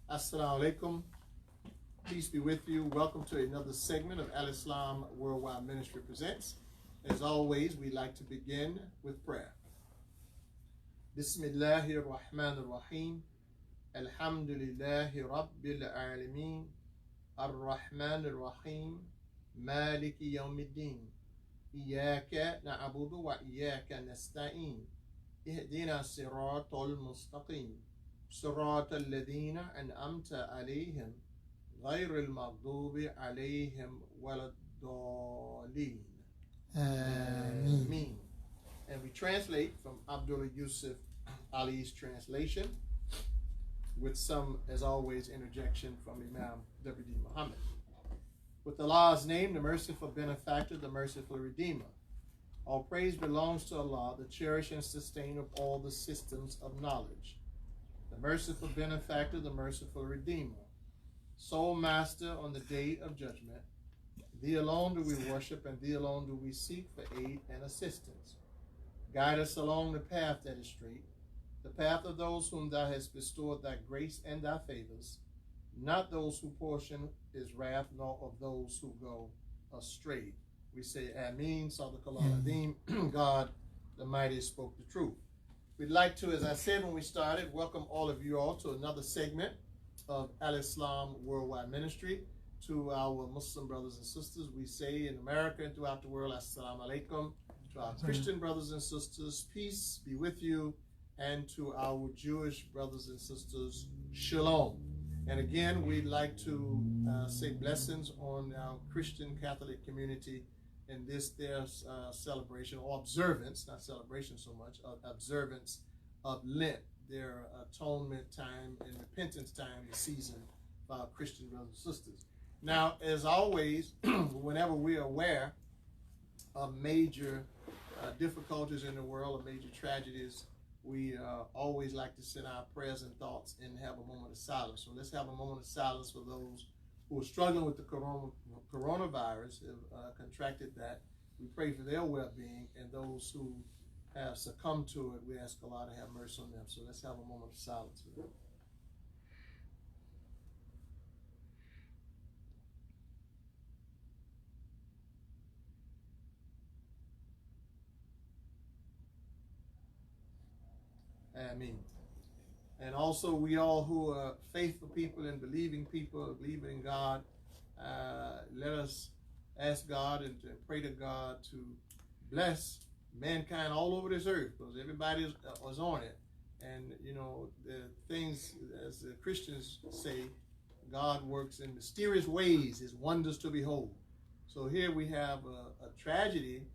Assalamu alaikum. Peace be with you. Welcome to another segment of Al Islam Worldwide Ministry Presents. As always, we like to begin with prayer. Bismillahir Rahmanir Rahim. Alhamdulillahi Rabbil Alameen. Ar-Rahmanir Rahim. Maliki Yawmiddin. Iyaka na'budu wa iyaka nasta'in. Ihdina siratal mustaqim. صراط الذين أنعمت عليهم غير المغضوب عليهم ولا الضالين. Ameen. And we translate from Abdullah Yusuf Ali's translation with some, as always, interjection from Imam W.D. Muhammad. With Allah's name, the merciful benefactor, the merciful redeemer. All praise belongs to Allah, the cherisher and sustainer of all the systems of knowledge. The merciful benefactor, the merciful redeemer, sole master on the day of judgment. Thee alone do we worship, and thee alone do we seek for aid and assistance. Guide us along the path that is straight, the path of those whom thou hast bestowed thy grace and thy favors, not those whose portion is wrath, nor of those who go astray. We say, Ameen, Sadaqallah Adeem. God the Mighty spoke the truth. We'd like to, as I said when we started, welcome all of you all to another segment of Al-Islam Worldwide Ministry. To our Muslim brothers and sisters, we say in America and throughout the world, Assalamu alaikum. To our Christian brothers and sisters, peace be with you. And to our Jewish brothers and sisters, shalom. And again, we'd like to say blessings on our Christian Catholic community in this their celebration or observance, not celebration so much, observance of Lent, their atonement time and repentance time, the season of our Christian brothers and sisters. Now, as always, whenever we are aware of major difficulties in the world, or major tragedies, we always like to send our prayers and thoughts and have a moment of silence. So let's have a moment of silence for those who are struggling with the coronavirus, have contracted that. We pray for their well-being, and those who have succumbed to it, we ask Allah to have mercy on them. So let's have a moment of silence for them. Ameen. And also, we all who are faithful people and believing people, believing in God, let us ask God and pray to God to bless mankind all over this earth, because everybody is on it. And, you know, the things, as the Christians say, God works in mysterious ways, his wonders to behold. So here we have a tragedy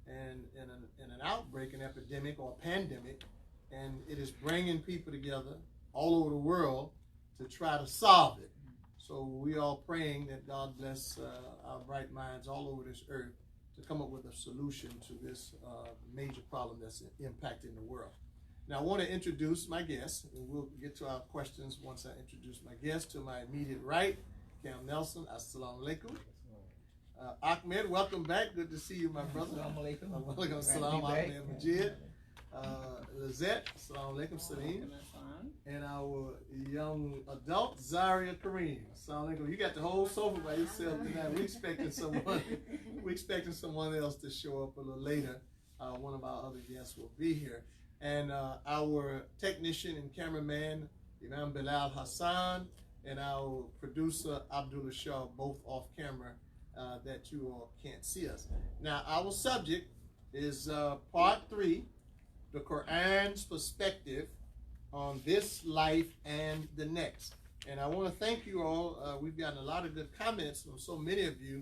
and an outbreak, an epidemic or a pandemic, and it is bringing people together all over the world to try to solve it. So we are praying that God bless our bright minds all over this earth to come up with a solution to this major problem that's impacting the world. Now I want to introduce my guest, and we'll get to our questions once I introduce my guest. To my immediate right, Cam Nelson. Assalamu alaikum. Ahmed, welcome back. Good to see you, my brother. Assalamu alaikum. Welcome, salam, Ahmed Majid. LAZETTE, assalamu alaikum, SALEEM. And our young adult, ZARIA, KARRIEM. Assalamu alaikum. You got the whole sofa by yourself tonight. We're expecting someone else to show up a little later. One of our other guests will be here. And our technician and cameraman, Imam BILAL HASAN, and our producer, Abdullah, both off camera, that you all can't see us. Now, our subject is part 3, the Quran's perspective on this life and the next. And I want to thank you all. We've gotten a lot of good comments from so many of you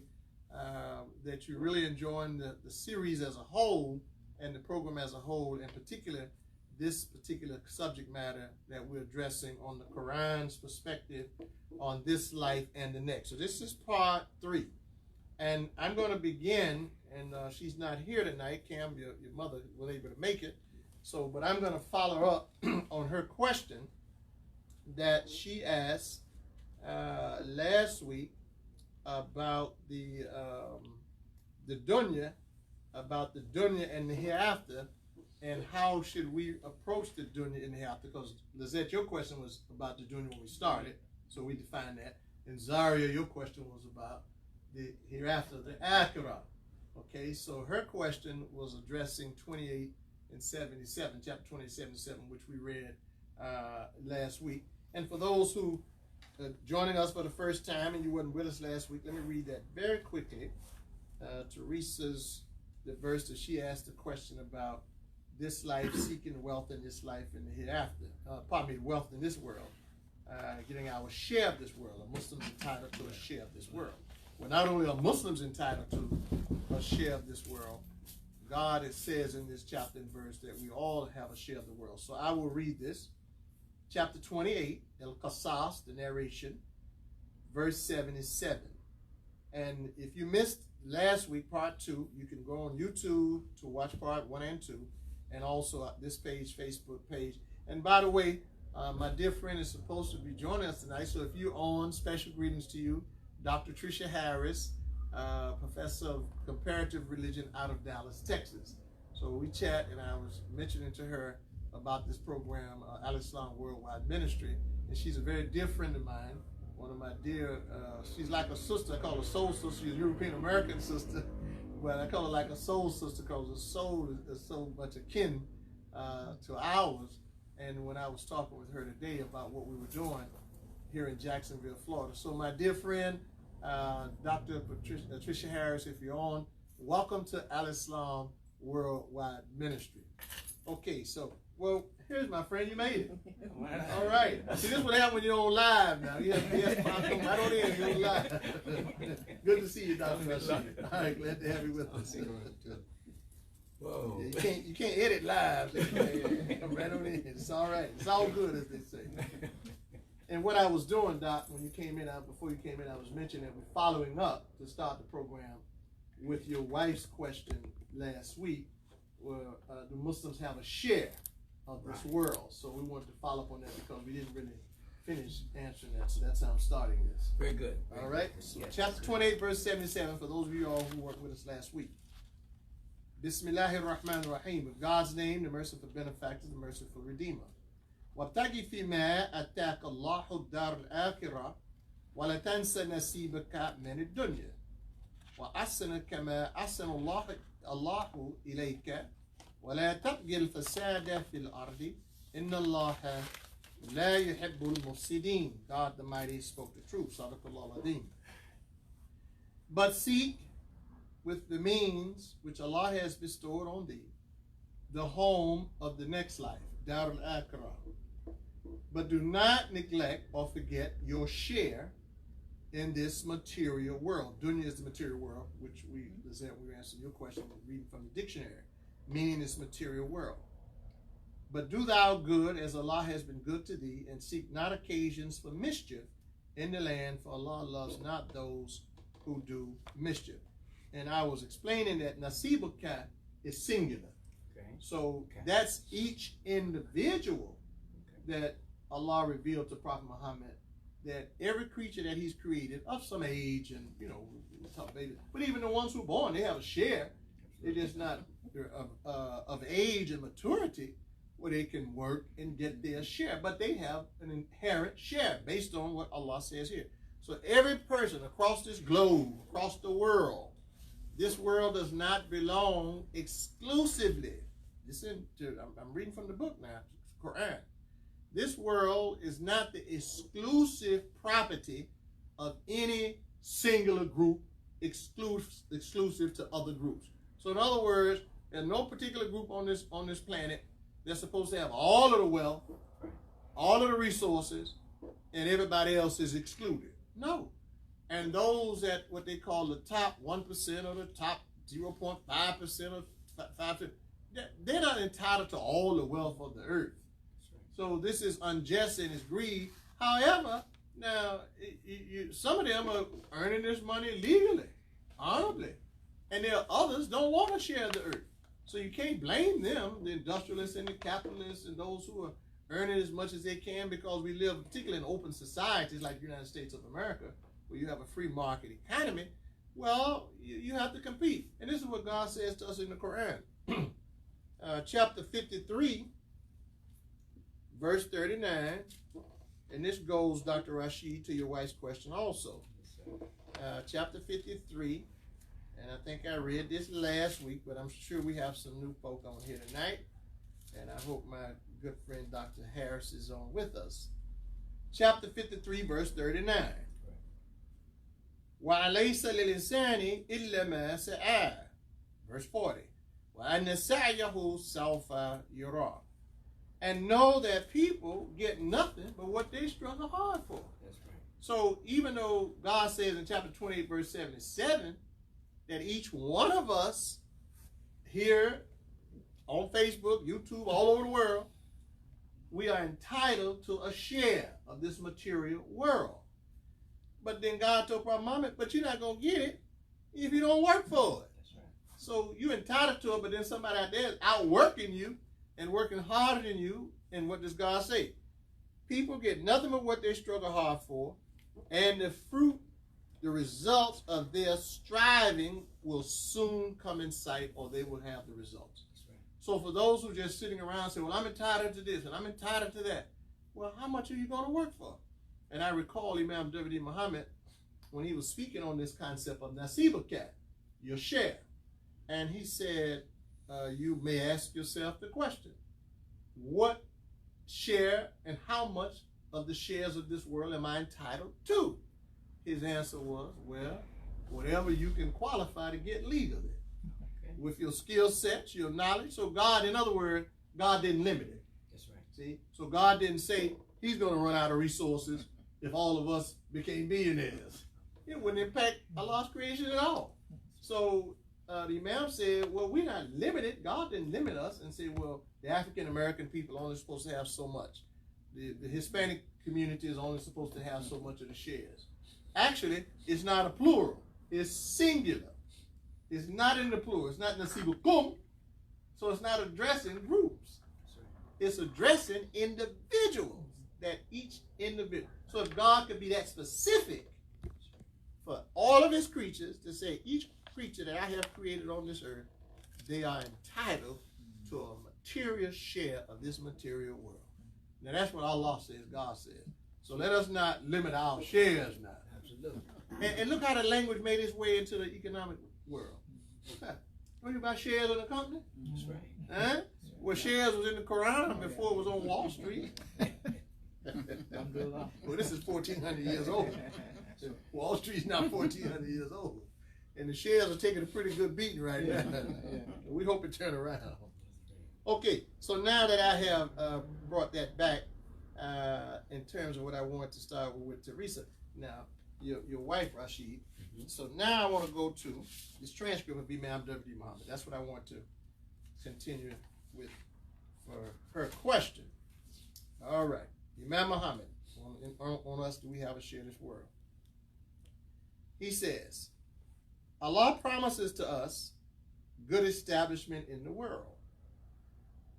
that you're really enjoying the series as a whole and the program as a whole, in particular, this particular subject matter that we're addressing on the Quran's perspective on this life and the next. So this is part 3. And I'm going to begin, and she's not here tonight. Cam, your mother, was able to make it. So, but I'm going to follow up on her question that she asked last week about the dunya, and the hereafter, and how should we approach the dunya and the hereafter? Because Lizette, your question was about the dunya when we started, So we define that. And ZARIA, your question was about the hereafter, the Akhirah. Okay, so her question was addressing 28 and 77, chapter 27 and 7, which we read last week. And for those who are joining us for the first time and you weren't with us last week, let me read that very quickly. Teresa's, the verse that she asked the question about this life, seeking wealth in this life and the hereafter. Wealth in this world. Getting our share of this world. A Muslim's entitled to a share of this world. Well, not only are Muslims entitled to a share of this world, God, it says in this chapter and verse that we all have a share of the world. So I will read this. Chapter 28, El-Qasas, the narration, verse 77. And if you missed last week, part 2, you can go on YouTube to watch part 1 and 2, and also this page, Facebook page. And by the way, my dear friend is supposed to be joining us tonight, so if you're on, special greetings to you, Dr. Tricia Harris, professor of comparative religion out of Dallas, Texas. So we chat, and I was mentioning to her about this program, Al-Islam Worldwide Ministry, and she's a very dear friend of mine, one of my dear, she's like a sister. I call her soul sister. She's a European-American sister, but I call her like a soul sister because the soul is so much akin to ours. And when I was talking with her today about what we were doing here in Jacksonville, Florida. So my dear friend, Dr. Tricia Harris, if you're on, welcome to Al-Islam Worldwide Ministry. Okay, so, well, here's my friend. You made it. All right. See, this is what happens when you're on live now. You have to come right on in. You're on live. Good to see you, Dr. Rasheed. All right, glad to have you with us. Whoa. Yeah, you can't edit live. So right on in. It's all right. It's all good, as they say. And what I was doing, Doc, when you came in, before you came in, I was mentioning that we're following up to start the program with your wife's question last week, where the Muslims have a share of this world. So we wanted to follow up on that because we didn't really finish answering that. So that's how I'm starting this. Very good. All right. So chapter 28, verse 77, for those of you all who worked with us last week. Bismillahir-Rahmanir-Rahim. With God's name, the merciful benefactor, the merciful redeemer. وَابْتَغِ فِي مَا أَتَاكَ اللَّهُ الدَّارَ الْآخِرَةَ وَلَا تَنْسَ نَصِيبَكَ مِنَ الدُّنْيَا وَأَحْسِنْ كَمَا أَحْسَنَ اللَّهُ إِلَيْكَ وَلَا تَبْغِ الْفَسَادَ فِي الْأَرْضِ إِنَّ اللَّهَ لَا يُحِبُّ الْمُفْسِدِينَ. God the Mighty spoke the truth. Sadaqallahu al-Azim. But seek with the means which Allah has bestowed on thee the home of the next life, Dar al-Akhirah. But do not neglect or forget your share in this material world. Dunya is the material world, which we answering your question, reading from the dictionary, meaning this material world. But do thou good as Allah has been good to thee, and seek not occasions for mischief in the land, for Allah loves not those who do mischief. And I was explaining that nasibuka is singular. Okay. So that's each individual that Allah revealed to Prophet Muhammad, that every creature that he's created of some age, and but even the ones who are born, they have a share. They're just not of age and maturity where they can work and get their share, but they have an inherent share based on what Allah says here. So every person across this globe, across the world, this world does not belong exclusively. Listen to, I'm reading from the book now, Quran. This world is not the exclusive property of any singular group, exclusive to other groups. So in other words, there's no particular group on this planet that's supposed to have all of the wealth, all of the resources, and everybody else is excluded. No. And those at what they call the top 1% or the top 0.5% or 5%, they're not entitled to all the wealth of the earth. So this is unjust and it's greed. However, now some of them are earning this money legally, honorably, and there are others don't want to share the earth. So you can't blame them, the industrialists and the capitalists and those who are earning as much as they can, because we live particularly in open societies like the United States of America, where you have a free market economy. Well, you have to compete. And this is what God says to us in the Quran. Chapter 53, verse 39. And this goes, Dr. Rasheed, to your wife's question also. Chapter 53, and I think I read this last week, but I'm sure we have some new folk on here tonight. And I hope my good friend Dr. Harris is on with us. Chapter 53, verse 39. وَعَلَيْسَ لِلْإِنسَانِ إِلَّا مَا سَعَى. Verse 40. وَأَنَّ سَعْيَهُ سَوْفَ يُرَى. And know that people get nothing but what they struggle hard for. That's right. So even though God says in chapter 28, verse 77, that each one of us here on Facebook, YouTube, all over the world, we are entitled to a share of this material world. But then God told Prophet Muhammad, but you're not going to get it if you don't work for it. That's right. So you're entitled to it, but then somebody out there is outworking you and working harder than you. And what does God say? People get nothing but what they struggle hard for, and the fruit, the results of their striving will soon come in sight, or they will have the results. Right. So for those who are just sitting around saying, well, I'm entitled to this and I'm entitled to that, well, how much are you going to work for? And I recall Imam W.D. Muhammad when he was speaking on this concept of nasibakat, your share. And he said, you may ask yourself the question, what share and how much of the shares of this world am I entitled to? His answer was, well, whatever you can qualify to get legally. Okay. With your skill sets, your knowledge. So God, in other words, God didn't limit it. That's right. See? So God didn't say he's going to run out of resources if all of us became billionaires. It wouldn't impact Allah's creation at all. So the Imam said, well, we're not limited. God didn't limit us and say, well, the African-American people are only supposed to have so much. The Hispanic community is only supposed to have so much of the shares. Actually, it's not a plural. It's singular. It's not in the plural. It's not nasibukum. So it's not addressing groups. It's addressing individuals, that each individual. So if God could be that specific for all of his creatures to say each creature that I have created on this earth, they are entitled to a material share of this material world. Now that's what Allah says, God says. So let us not limit our shares now. Absolutely. And look how the language made its way into the economic world. What about shares of the company? That's right. Huh? Well, shares was in the Quran before it was on Wall Street. Well, this is 1,400 years old. Wall Street's not 1,400 years old. And the shares are taking a pretty good beating right now. We hope it turn around. Okay, so now that I have brought that back in terms of what I wanted to start with Teresa, now your wife, Rasheed. So now I want to go to this transcript of Imam W. Muhammad. That's what I want to continue with for her question. All right, Imam Muhammad, on us do we have a share this world? He says, Allah promises to us good establishment in the world.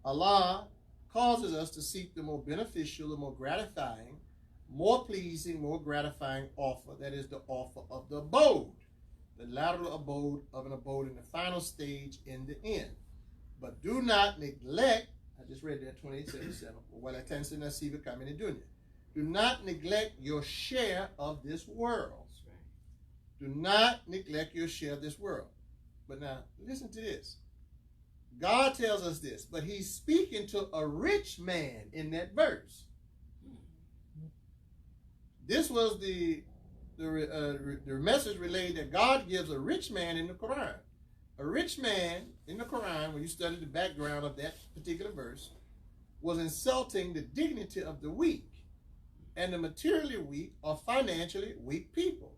Allah causes us to seek the more beneficial, the more gratifying, more pleasing, more gratifying offer, that is the offer of the abode, the lateral abode of an abode in the final stage in the end. But do not neglect, I just read that 28:77, do not neglect your share of this world. Do not neglect your share of this world. But now, listen to this. God tells us this, but he's speaking to a rich man in that verse. This was the message relayed that God gives a rich man in the Quran. A rich man in the Quran, when you study the background of that particular verse, was insulting the dignity of the weak and the materially weak or financially weak people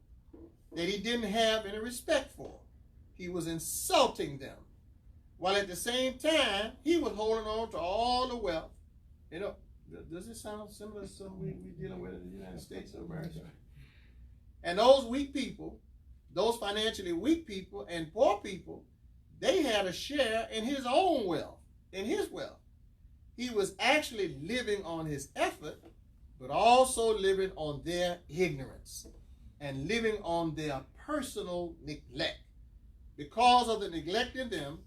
that he didn't have any respect for. He was insulting them, while at the same time, he was holding on to all the wealth. You know, does this sound similar to something we're dealing with in the United States of America? And those weak people, those financially weak people and poor people, they had a share in his own wealth, in his wealth. He was actually living on his effort, but also living on their ignorance and living on their personal neglect. Because of the neglect in them,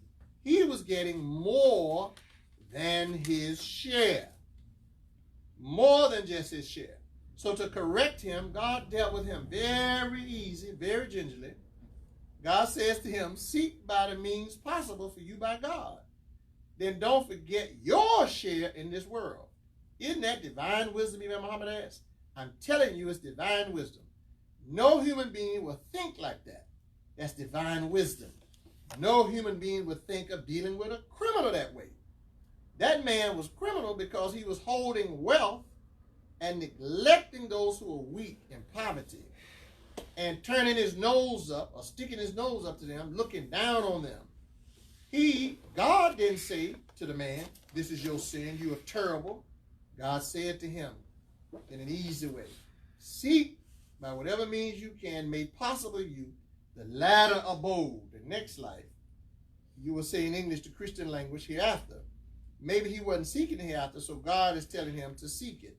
he was getting more than his share. More than just his share. So to correct him, God dealt with him very easy, very gingerly. God says to him, seek by the means possible for you by God. Then don't forget your share in this world. Isn't that divine wisdom, Imam Muhammad asked? I'm telling you, it's divine wisdom. No human being will think like that. That's divine wisdom. No human being would think of dealing with a criminal that way. That man was criminal because he was holding wealth and neglecting those who are weak in poverty, and turning his nose up or sticking his nose up to them, looking down on them. God didn't say to the man, this is your sin, you are terrible. God said to him in an easy way, seek by whatever means you can, made possible to you, the latter abode, the next life. You will say in English, the Christian language, hereafter. Maybe he wasn't seeking the hereafter, so God is telling him to seek it.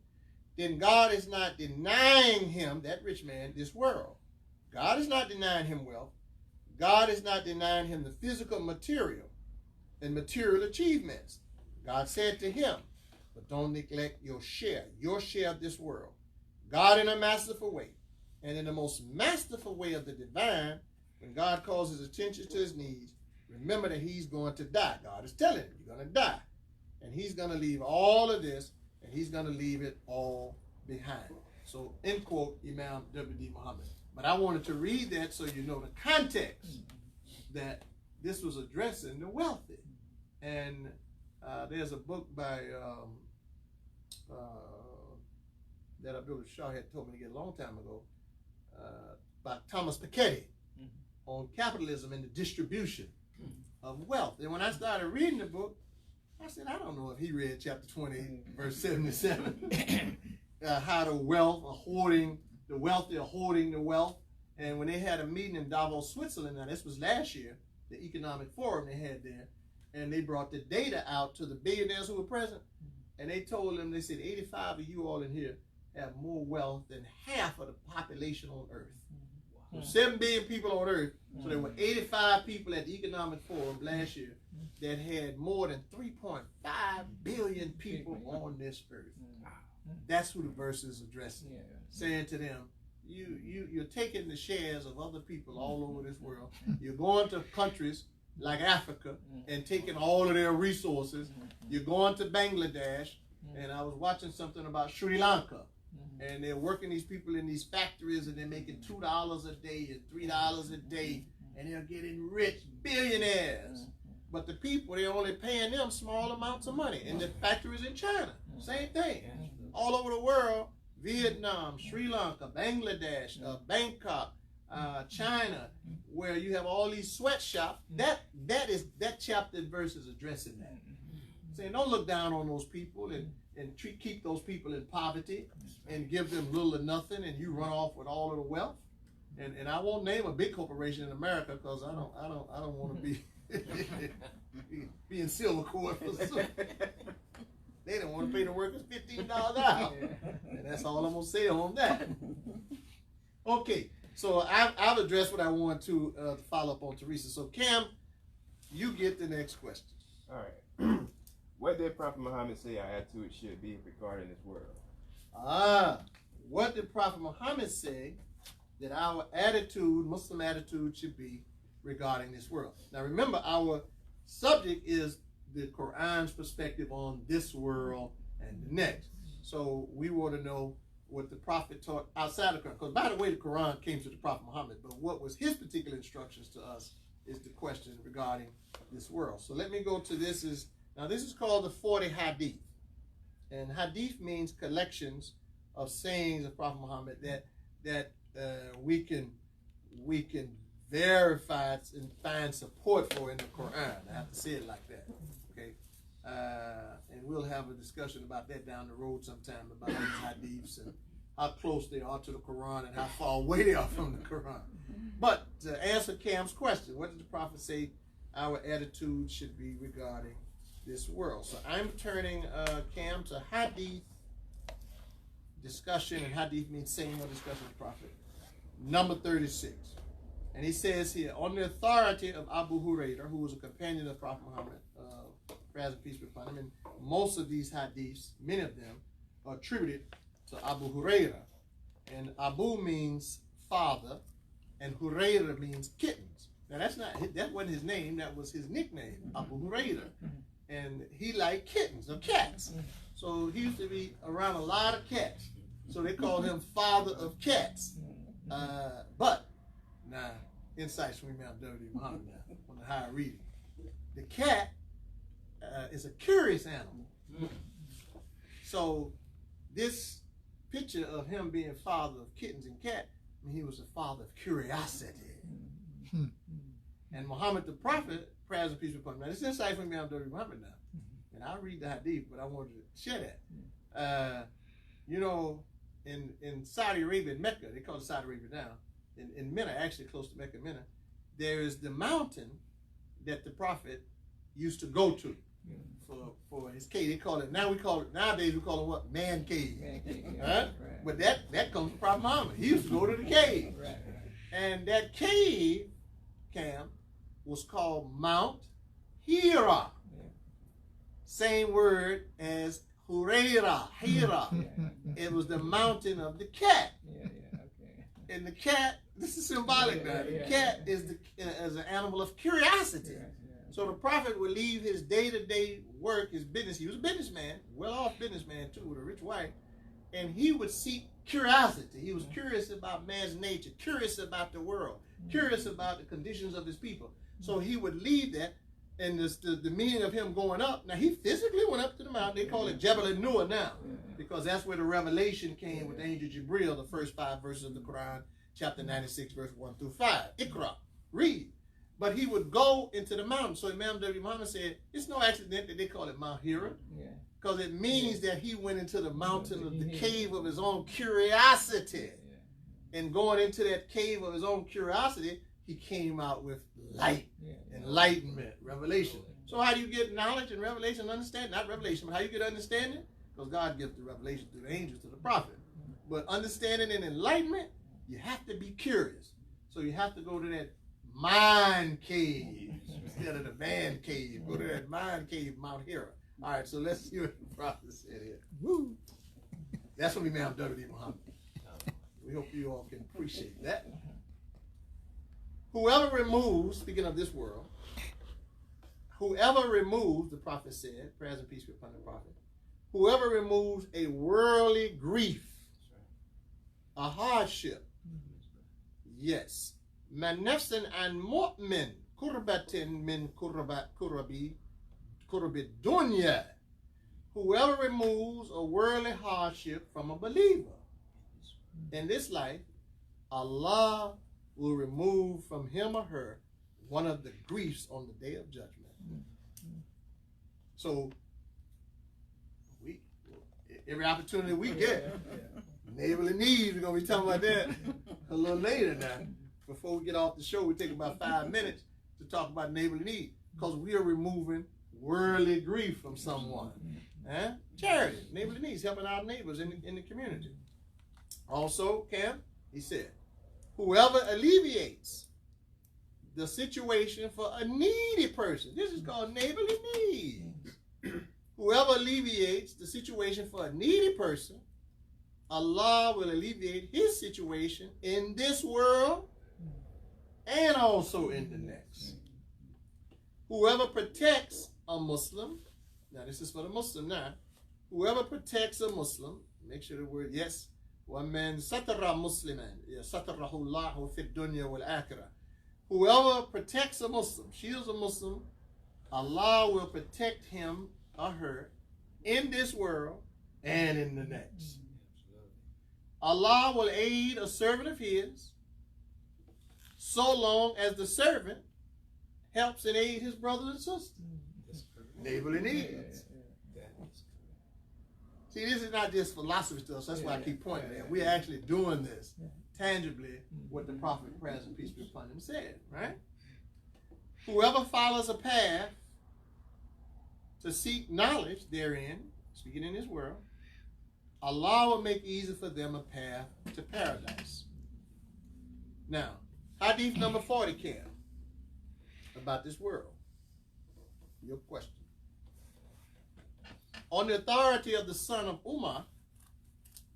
Then God is not denying him, that rich man, this world. God is not denying him wealth. God is not denying him the physical material and material achievements. God said to him, but don't neglect your share of this world. God in a masterful way, and in the most masterful way of the divine, when God calls his attention to his needs, remember that he's going to die. God is telling him, you're going to die. And he's going to leave all of this, and he's going to leave it all behind. So, end quote, Imam W.D. Muhammad. But I wanted to read that so you know the context that this was addressing the wealthy. And there's a book by that Abdullah SHAH had told me to get a long time ago by Thomas Piketty on capitalism and the distribution of wealth. And when I started reading the book, I said, I don't know if he read chapter 20, verse 77, how the wealthy are hoarding the wealth. And when they had a meeting in Davos, Switzerland, now this was last year, the economic forum they had there, and they brought the data out to the billionaires who were present, and they told them, they said, 85 of you all in here have more wealth than half of the population on Earth. So 7 billion people on Earth, so there were 85 people at the economic forum last year that had more than 3.5 billion people on this earth. That's who the verse is addressing, saying to them, you're taking the shares of other people all over this world. You're going to countries like Africa and taking all of their resources. You're going to Bangladesh, and I was watching something about Sri Lanka, and they're working these people in these factories, and they're making $2 a day and $3 a day, and they're getting rich, billionaires. But the people, they're only paying them small amounts of money. And the factories in China, same thing. All over the world, Vietnam, Sri Lanka, Bangladesh, Bangkok, China, where you have all these sweatshops. That chapter and verse is addressing that. Saying, don't look down on those people and keep those people in poverty and give them little or nothing, and you run off with all of the wealth. And I won't name a big corporation in America because I don't want to be in silver cord for some. They don't want to pay the workers $15 an hour. And that's all I'm going to say on that. Okay, so I've addressed what I want to follow up on Teresa. So Cam, you get the next question. All right. What did Prophet Muhammad say our attitude should be regarding this world? What did Prophet Muhammad say that our attitude, Muslim attitude, should be regarding this world? Now remember, our subject is the Quran's perspective on this world and the next. So we want to know what the Prophet taught outside of the Quran. Because by the way, the Quran came to the Prophet Muhammad, but what was his particular instructions to us is the question regarding this world. So let me go to this. Now this is called the 40 Hadith. And Hadith means collections of sayings of Prophet Muhammad that we can verify and find support for in the Quran. I have to say it like that. Okay, and we'll have a discussion about that down the road sometime, about these hadiths and how close they are to the Quran and how far away they are from the Quran. But to answer Cam's question, what did the Prophet say our attitude should be regarding this world? So I'm turning Cam to hadith discussion, and hadith means saying or discussion of the Prophet, number 36. And he says here, on the authority of Abu Hurairah, who was a companion of Prophet Muhammad, praise and peace be upon him, and most of these hadiths, many of them, are attributed to Abu Hurairah, And Abu means father, and Huraira means kittens. Now that wasn't his name, that was his nickname, Abu Huraira. And he liked kittens or cats. So he used to be around a lot of cats. So they called him father of cats. But now, insights from Imam W. Muhammad now, on the higher reading. The cat is a curious animal. So this picture of him being father of kittens and cats, I mean, he was a father of curiosity. And Muhammad the Prophet, prayers and peace be upon him. Now, this is insight from Imam W. Muhammad now. And I'll read the hadith, but I wanted to share that. You know, in Saudi Arabia, in Mecca, they call it Saudi Arabia now, in Mina, actually close to Mecca, Mina, there is the mountain that the Prophet used to go to for his cave. They call it, nowadays we call it what? Man cave. Right? But that comes from Prophet Muhammad. He used to go to the cave. And that cave, Cam, was called Mount Hira. Same word as Huraira, Hira. It was the mountain of the cat. And the cat, this is symbolic now. The cat is an animal of curiosity. So the Prophet would leave his day-to-day work, his business. He was a businessman, well-off businessman too, with a rich wife. And he would seek curiosity. He was curious about man's nature, curious about the world, curious about the conditions of his people. So he would leave that. And the meaning of him going up, now he physically went up to the mountain. They call it Jabal al-Nur now, because that's where the revelation came with the angel Jibril, the first 5 verses of the Quran, chapter 96, verse 1 through 5. Iqra, read. But he would go into the mountain. So Imam W. Muhammad said, it's no accident that they call it Mount Hira, because it means that he went into the mountain of the cave of his own curiosity. And going into that cave of his own curiosity, he came out with light, enlightenment, revelation. So how do you get knowledge and revelation and understanding? Not revelation, but how you get understanding? Because God gives the revelation through the angels to the prophet. But understanding and enlightenment, you have to be curious. So you have to go to that mind cave instead of the man cave. Go to that mind cave, Mount Hira. All right, so let's see what the prophet said here. Woo! That's what we made W. Muhammad. We hope you all can appreciate that. Whoever removes, speaking of this world, whoever removes, the prophet said, prayers and peace be upon the prophet, whoever removes a worldly grief, a hardship, yes, man nafsan an mu'min kurbatin min kurabi dunya, whoever removes a worldly hardship from a believer in this life, Allah will remove from him or her one of the griefs on the day of judgment. So, every opportunity we get, neighborly needs, we're going to be talking about that a little later now. Before we get off the show, we take about 5 minutes to talk about neighborly need, because we are removing worldly grief from someone. Charity, neighborly needs, helping our neighbors in the community. Also, Cam, he said, whoever alleviates the situation for a needy person. This is called neighborly needs. Whoever alleviates the situation for a needy person, Allah will alleviate his situation in this world and also in the next. Whoever protects a Muslim, now this is for the Muslim now, whoever protects a Muslim, make sure the word, yes, وَمَنْ سَتَرَ مُسْلِمًا سَتَرَهُ اللَّهُ فِي الدُّنْيَا وَالْآخِرَةِ. Whoever protects a Muslim, shields a Muslim, Allah will protect him or her in this world and in the next. Allah will aid a servant of his so long as the servant helps and aids his brothers and sisters. Neighborly needs. See, this is not just philosophy stuff, so that's why I keep pointing at. We're actually doing this tangibly, what the Prophet, prayers and peace be upon him, said, right? Whoever follows a path to seek knowledge therein, speaking in this world, Allah will make easy for them a path to paradise. Now, hadith number 40, Cam, about this world. Your question. On the authority of the son of Umar,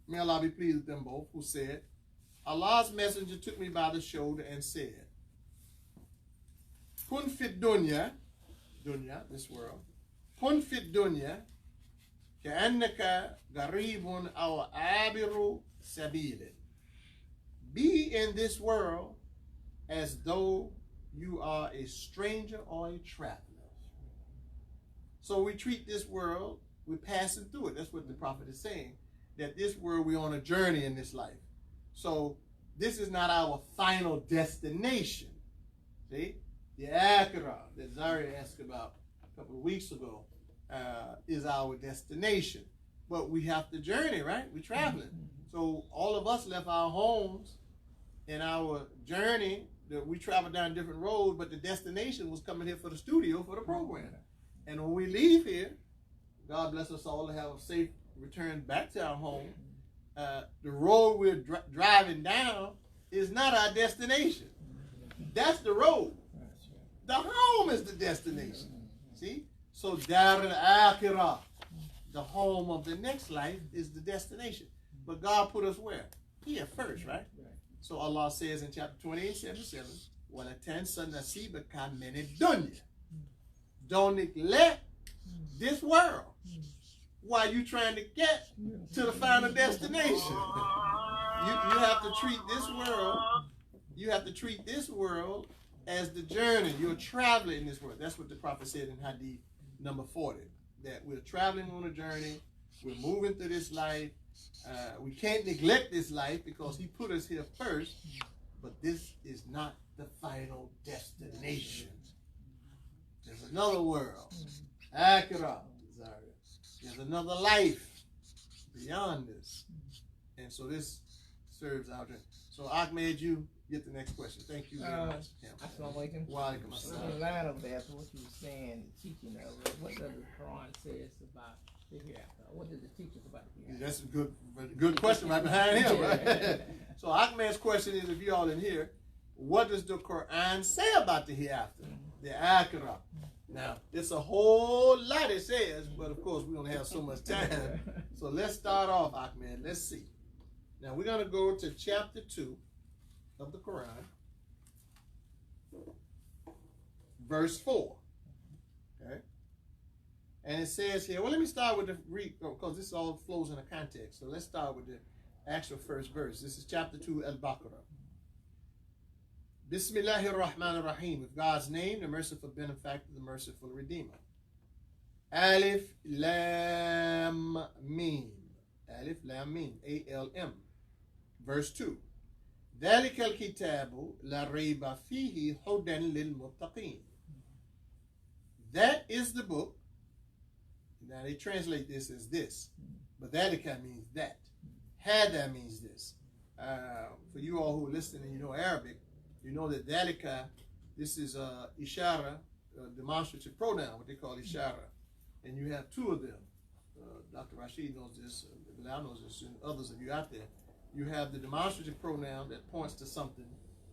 may Allah be pleased with them both, who said, Allah's messenger took me by the shoulder and said, Kun fit dunya, this world, kun fit dunya, ka'annaka garibun aw abiru sabilin. Be in this world as though you are a stranger or a traveler. So we treat this world, we're passing through it. That's what the prophet is saying, that this world, we're on a journey in this life. So this is not our final destination. See? The Akhirah that ZARIA asked about a couple of weeks ago is our destination. But we have to journey, right? We're traveling. So all of us left our homes in our journey. That we traveled down different roads, but the destination was coming here for the studio for the program. And when we leave here, God bless us all to have a safe return back to our home. The road we're driving down is not our destination. That's the road. The home is the destination. See? So Dar al-Akhirah, the home of the next life, is the destination. But God put us where? Here first, right? So Allah says in chapter 28:77, وَلَا تَنْسَ نَصِيبَكَ مِنَ الدُّنْيَا. Don't neglect this world while you're trying to get to the final destination. You have to treat this world, as the journey. You're traveling in this world. That's what the prophet said in Hadith number 40, that we're traveling on a journey, we're moving through this life. We can't neglect this life because he put us here first, but this is not the final destination. There's another world, Akhirah, there's another life beyond this. And so this serves our dream. So Ahmed, you get the next question. Thank you very much. Assalamu alaikum. Wa alaikum assalam. In line of that, what you were saying, teaching of it, what does the Quran says about the hereafter? What does it teach us about the hereafter? That's a good question right behind him, right? So Ahmed's question is, if you all in here, what does the Quran say about the hereafter? The Akhirah. Now, it's a whole lot it says, but of course we don't have so much time. So let's start off, Ahmed. Let's see. Now we're going to go to chapter 2 of the Quran, verse 4. Okay? And it says here, well, let me start with the read, because this all flows in a context. So let's start with the actual first verse. This is chapter 2, Al-Baqarah. Bismillahir Rahmanir Rahim. With God's name, the merciful benefactor, the merciful redeemer. Alif Lam Mim. Alif Lam Mim. A-L-M. Verse 2. ذلك الكتاب لا ريب فيه هدى للمتقين. That is the book. Now they translate this as this, but dhalika means that. Hada means this. For you all who are listening and you know Arabic, you know that dhalika, this is ishara, demonstrative pronoun, what they call ishara. And you have two of them. Dr. RASHEED knows this, BILAL knows this, and others of you out there. You have the demonstrative pronoun that points to something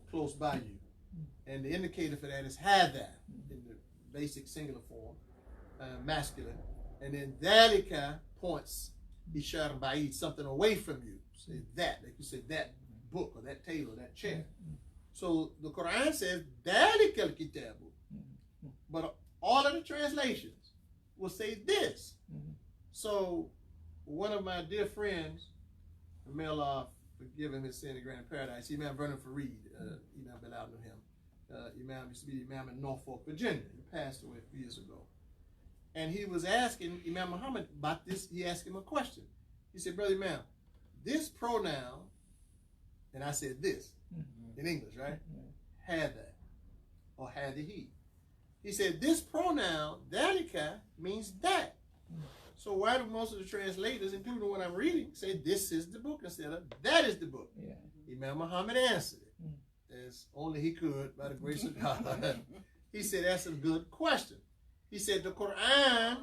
close by you. And the indicator for that is hada, in the basic singular form, masculine. And then dhalika points, ishar ba'id, something away from you. Say that, like you said, that book or that table, that chair. So the Quran says, dhalika al-kitabu. But all of the translations will say this. So one of my dear friends, may Allah forgive him his sin and grant him paradise, Imam Vernon Fareed, Imam Bilal knew him. Imam used to be Imam in Norfolk, Virginia. He passed away a few years ago. And he was asking Imam Muhammad about this. He asked him a question. He said, Brother Imam, this pronoun, and I said this in English, right? Hada, or hadihi. He said, this pronoun, dhalika, means that. So why do most of the translators, including what I'm reading, say this is the book instead of that is the book? Yeah. Imam Muhammad answered it as only he could by the grace of God. He said, that's a good question. He said the Quran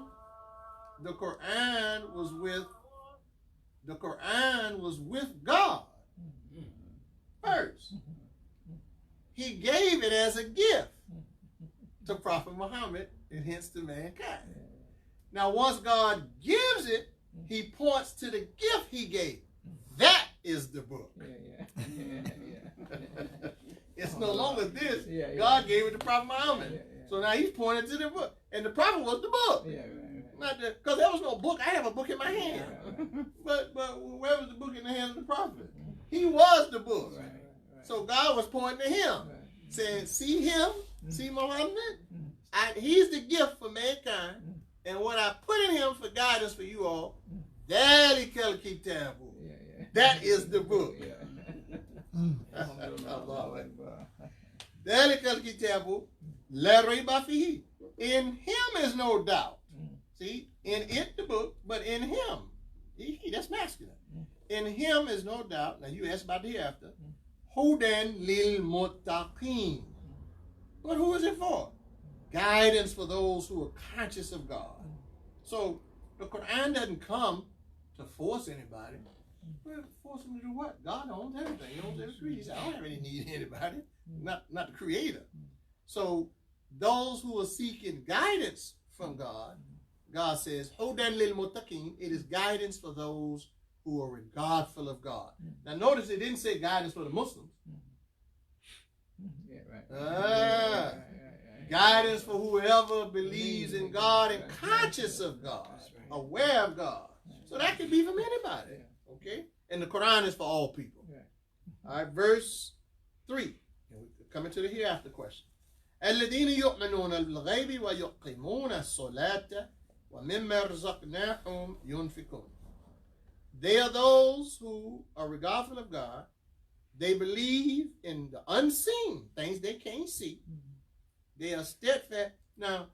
was with God first. He gave it as a gift to Prophet Muhammad and hence to mankind. Now once God gives it, he points to the gift he gave that is the book. Yeah. It's no longer this. Yeah. God gave it to Prophet Muhammad. So now he's pointing to the book. And the prophet was the book. Because there was no book. I have a book in my hand. But where was the book in the hands of the prophet? He was the book. So God was pointing to him. Saying, see him? See Muhammad? He's the gift for mankind. And what I put in him for guidance for you all, that is the book. In him is no doubt. See, in it the book, but in him, that's masculine. In him is no doubt. Now you asked about the hereafter. Hudan lil muttaqin. But who is it for? Guidance for those who are conscious of God. So the Quran doesn't come to force anybody. Well, force them to do what? God owns everything. He owns every creature. He said, I don't have any need of anybody. Not the creator. So those who are seeking guidance from God, God says, Hudan lil muttaqin. It is guidance for those who are regardful of God. Now notice it didn't say guidance for the Muslims. Guidance for whoever believes in God and conscious of God, aware of God. So that could be from anybody. Okay? And the Quran is for all people. All right, verse 3. Coming to the hereafter question. الذين يؤمنون بالغيب ويقيمون الصلاة ومما رزقناهم ينفقون. They are those who are regardful of God. They believe in the unseen, things they can't see. They are steadfast. Now,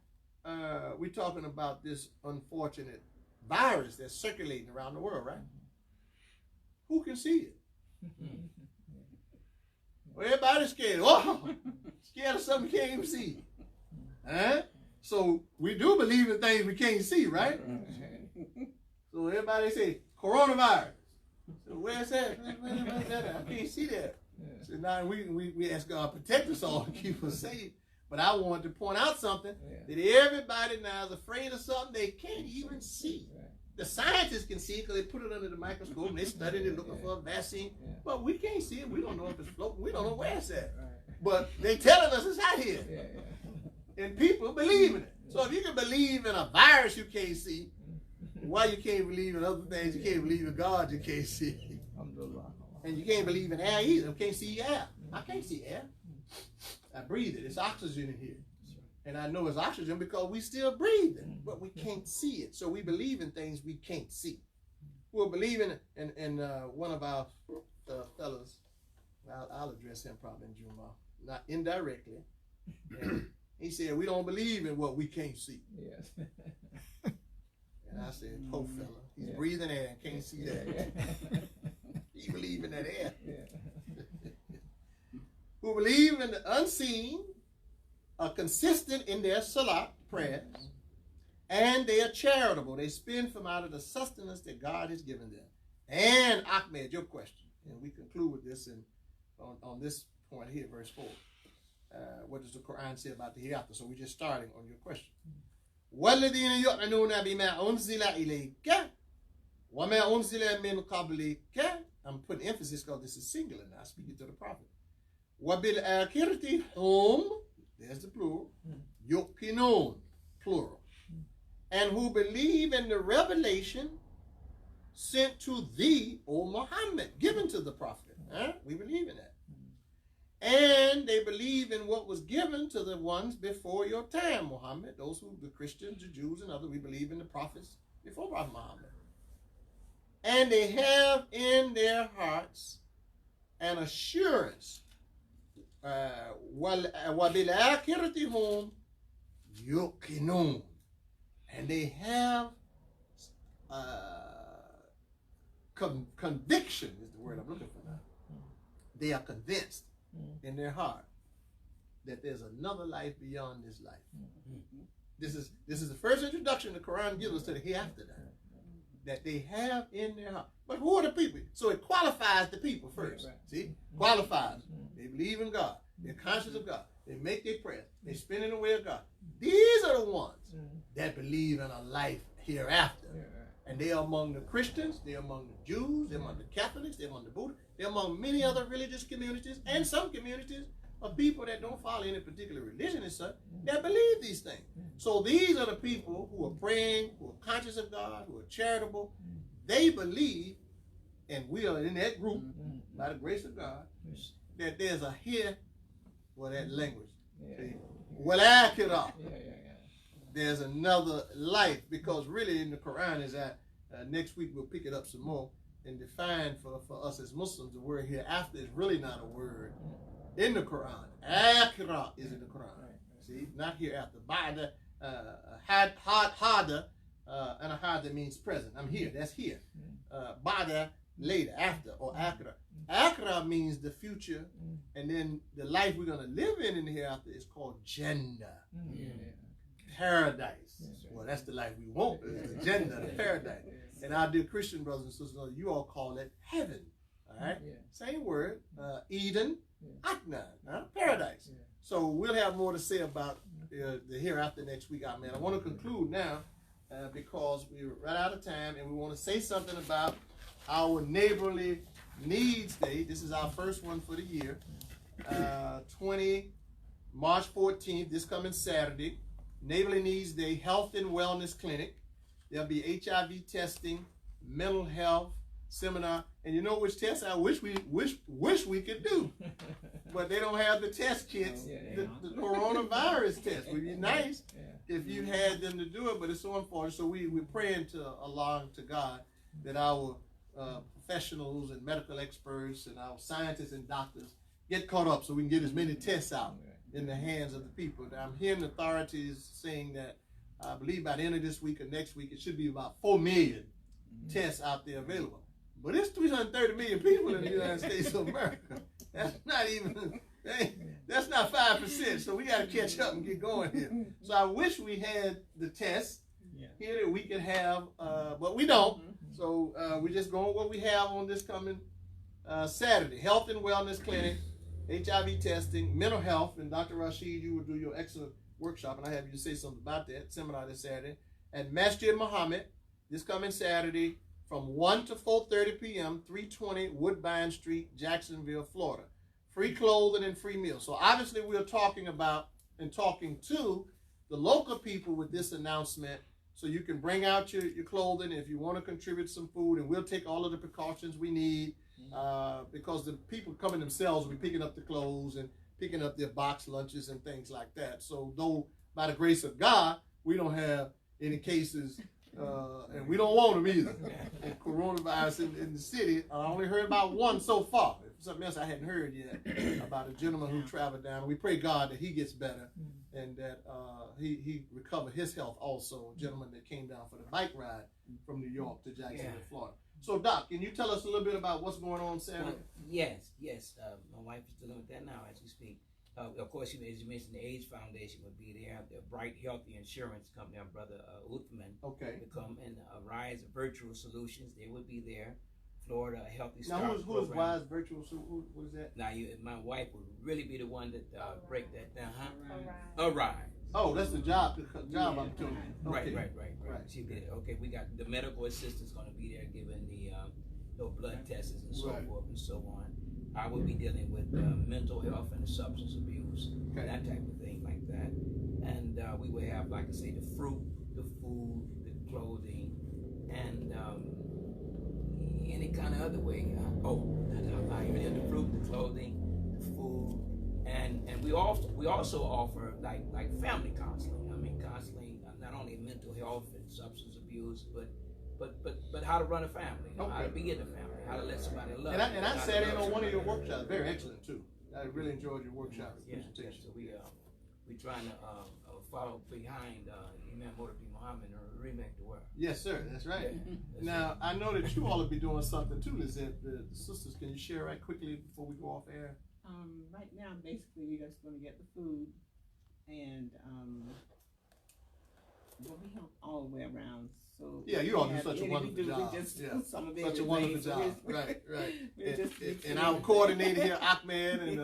we're talking about this unfortunate virus that's circulating around the world, right? Who can see it? Well, everybody's scared. Oh, scared of something you can't even see. Huh? So we do believe in things we can't see, right? So everybody say, coronavirus. So where's that? I can't see that. So now we ask God to protect us all and keep us safe. But I wanted to point out something that everybody now is afraid of something they can't even see. The scientists can see it because they put it under the microscope and they studied it looking for a vaccine. But we can't see it. We don't know if it's floating. We don't know where it's at. But they telling us it's out here. And people believe in it. So if you can believe in a virus you can't see, why you can't believe in other things? You can't believe in God you can't see. And you can't believe in air either. You can't see air. I can't see air. I breathe it. It's oxygen in here. And I know it's oxygen because we still breathe it, but we can't see it. So we believe in things we can't see. We'll believe in one of our fellas. I'll address him probably in Juma, not indirectly. And he said, we don't believe in what we can't see. Yes. And I said, poor fella. He's breathing air and can't see that. He believe in that air. Who believe in the unseen, are consistent in their salat prayers, and they are charitable. They spend from out of the sustenance that God has given them. And Ahmed, your question, and we conclude with this on this point here, verse 4. What does the Quran say about the hereafter? So we're just starting on your question. وَالَّذِينَ يُؤْمِنُونَ بِمَا أُنزِلَ إِلَيْكَ وَمَا أُنزِلَ مِنْ قَبْلِكَ. I'm putting emphasis because this is singular now, speaking to the prophet. وَبِالْآخِرَةِ هُمْ, there's the plural, yuqinun, plural, and who believe in the revelation sent to thee, O Muhammad, given to the prophet. We believe in that. And they believe in what was given to the ones before your time, Muhammad. Those who, the Christians, the Jews, and others, we believe in the prophets before Prophet Muhammad. And they have in their hearts an assurance. وَبِالْآخِرَةِ هُمْ يُقِنُونَ. And they have conviction is the word I'm looking for now. They are convinced in their heart that there's another life beyond this life. This is the first introduction the Quran gives us to the hereafter that they have in their heart. But who are the people? So it qualifies the people first. See? Qualifies. They believe in God. They're conscious of God. They make their prayers. They spend in the way of God. These are the ones that believe in a life hereafter. And they're among the Christians, they're among the Jews, they're among the Catholics, they're among the Buddhists, they're among many other religious communities, and some communities of people that don't follow any particular religion and such, that believe these things. So these are the people who are praying, who are conscious of God, who are charitable. They believe, and we are in that group, by the grace of God, that there's a here for that language. Well, accurate. There's another life, because really in the Quran is that next week we'll pick it up some more and define for us as Muslims the word hereafter is really not a word in the Quran. Akhirah is in the Quran. See, not hereafter. Ba'da, hada, and a hada means present. I'm here. That's here. Ba'da, later, after, or akhirah. Akhirah means the future, and then the life we're going to live in the hereafter is called Jannah. Paradise. Well, that's the life we want. The Jannah, the paradise. And our dear Christian brothers and sisters, you all call it heaven. All right? Same word. Eden, Adnan, paradise. So we'll have more to say about the hereafter next week, man. I want to conclude now because we're right out of time, and we want to say something about our Neighborly Needs Day. This is our first one for the year. March 14th, this coming Saturday. Neighborly Needs Day, Health and Wellness Clinic. There'll be HIV testing, mental health seminar, and you know which tests I wish we could do, but they don't have the test kits. The coronavirus test would be nice if you had them to do it, but it's so unfortunate. So we're praying to Allah, to God, that our professionals and medical experts and our scientists and doctors get caught up so we can get as many tests out in the hands of the people. Now, I'm hearing authorities saying that I believe by the end of this week or next week, it should be about 4 million tests out there available. But it's 330 million people in the United States of America. That's not even, that's not 5%. So we got to catch up and get going here. So I wish we had the tests here that we could have, but we don't. So we're just going with what we have on this coming Saturday. Health and Wellness Clinic, HIV testing, mental health, and Dr. Rashid, you will do your excellent workshop, and I have you to say something about that seminar this Saturday at Masjid Muhammad this coming Saturday from 1 to 4:30 p.m., 320 Woodbine Street, Jacksonville, Florida. Free clothing and free meals. So obviously we're talking about and talking to the local people with this announcement, so you can bring out your clothing if you want to contribute some food, and we'll take all of the precautions we need. Because the people coming themselves will be picking up the clothes and picking up their box lunches and things like that. So though by the grace of God, we don't have any cases, and we don't want them either, and coronavirus in the city. I only heard about one so far. Something else I hadn't heard yet about a gentleman who traveled down. We pray God that he gets better and that he recover his health also. A gentleman that came down for the bike ride from New York to Jacksonville, Florida. So, Doc, can you tell us a little bit about what's going on Saturday? Yes. My wife is dealing with that now as we speak. Of course, as you mentioned, the AIDS Foundation would be there. The Bright Healthy Insurance Company, our brother Uthman, would come, and Rise Virtual Solutions, they would be there. Florida Healthy Stars. Now, who is Rise Virtual? What is that? Now, my wife would really be the one that break that down. Arise. Oh, that's the job I'm doing. Okay. Right. She did. Okay, we got the medical assistants going to be there giving the blood tests and so forth and so on. I would be dealing with mental health and substance abuse, that type of thing like that. And we would have, like I say, the fruit, the food, the clothing, and any kind of other way. The fruit, the clothing, the food, and we also offer like family counseling. I mean, counseling not only mental health and substance abuse, but how to run a family, how to be in a family, how to let somebody love. And I sat in on one of your workshops, very excellent too. I really enjoyed your workshop presentation. So we trying to follow behind Imam Muhammad or remake the world. Yes, sir. That's right. Now I know that you all will be doing something too, Lizette. The sisters, can you share right quickly before we go off air? Right now, basically, we're just going to get the food, and we help all the way around. So you all do such a wonderful job. Such a wonderful job. Right. And our coordinator here, AHMED, and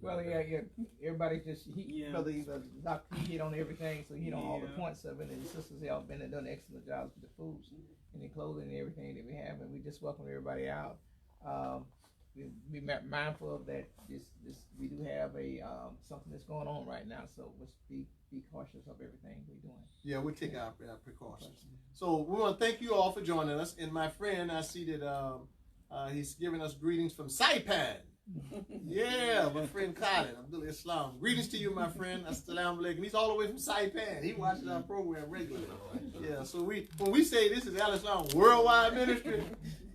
Well, yeah. Everybody just Yeah. brother either Dr. hit on everything, so he hit on all the points of it, and the sisters have been and done an excellent job with the foods and the clothing and everything that we have, and we just welcome everybody out. Be mindful of that. This we do have a something that's going on right now, so let's be cautious of everything we're doing. Yeah, we take our precautions. So we want to thank you all for joining us. And my friend, I see that he's giving us greetings from Saipan. Yeah, my friend Khalid, Abdullah Islam. Greetings to you, my friend. Assalamu alaikum. He's all the way from Saipan. He watches our program regularly. Yeah, so when we say this is Al Islam Worldwide Ministry,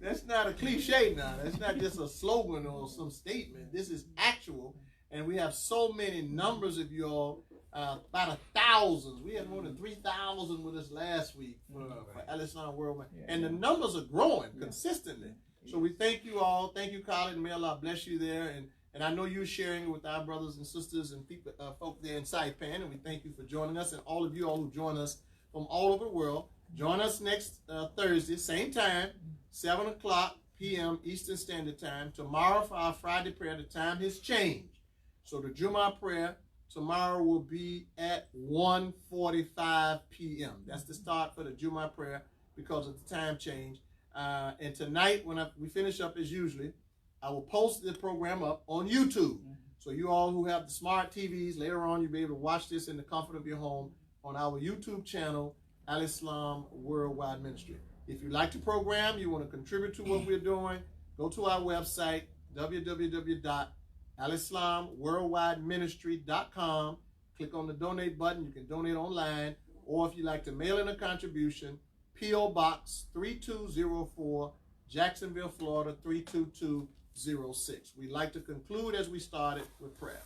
that's not a cliche now. That's not just a slogan or some statement. This is actual. And we have so many numbers of you all, about 1,000. We had more than 3,000 with us last week for Al Islam Worldwide. And the numbers are growing consistently. So we thank you all. Thank you, Colin, and may Allah bless you there. And I know you're sharing with our brothers and sisters and people, folk there in Saipan, and we thank you for joining us. And all of you all who join us from all over the world, join us next Thursday, same time, 7 o'clock p.m. Eastern Standard Time. Tomorrow for our Friday prayer, the time has changed. So the Jummah prayer tomorrow will be at 1:45 p.m. That's the start for the Jummah prayer because of the time change. And tonight, when we finish up as usually, I will post the program up on YouTube. So you all who have the smart TVs, later on you'll be able to watch this in the comfort of your home on our YouTube channel, Al Islam Worldwide Ministry. If you like the program, you want to contribute to what we're doing, go to our website, www.alislamworldwideministry.com. Click on the donate button. You can donate online. Or if you like to mail in a contribution, P.O. Box 3204, Jacksonville, Florida 32206. We'd like to conclude as we started with prayer.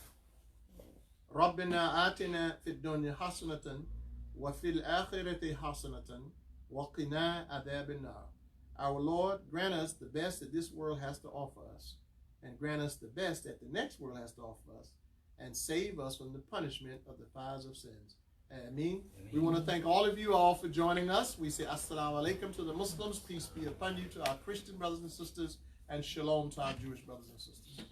رَبِّنَا آتِنَا فِي الدُّنْيَا حَسَنَةً وَفِي الْآخِرَةِ حَسَنَةً وَقِنَا عَذَابَ النَّارِ. Our Lord, grant us the best that this world has to offer us, and grant us the best that the next world has to offer us, and save us from the punishment of the fires of sins. Ameen. We want to thank all of you all for joining us. We say assalamu alaikum to the Muslims, peace be upon you, to our Christian brothers and sisters, and shalom to our Jewish brothers and sisters.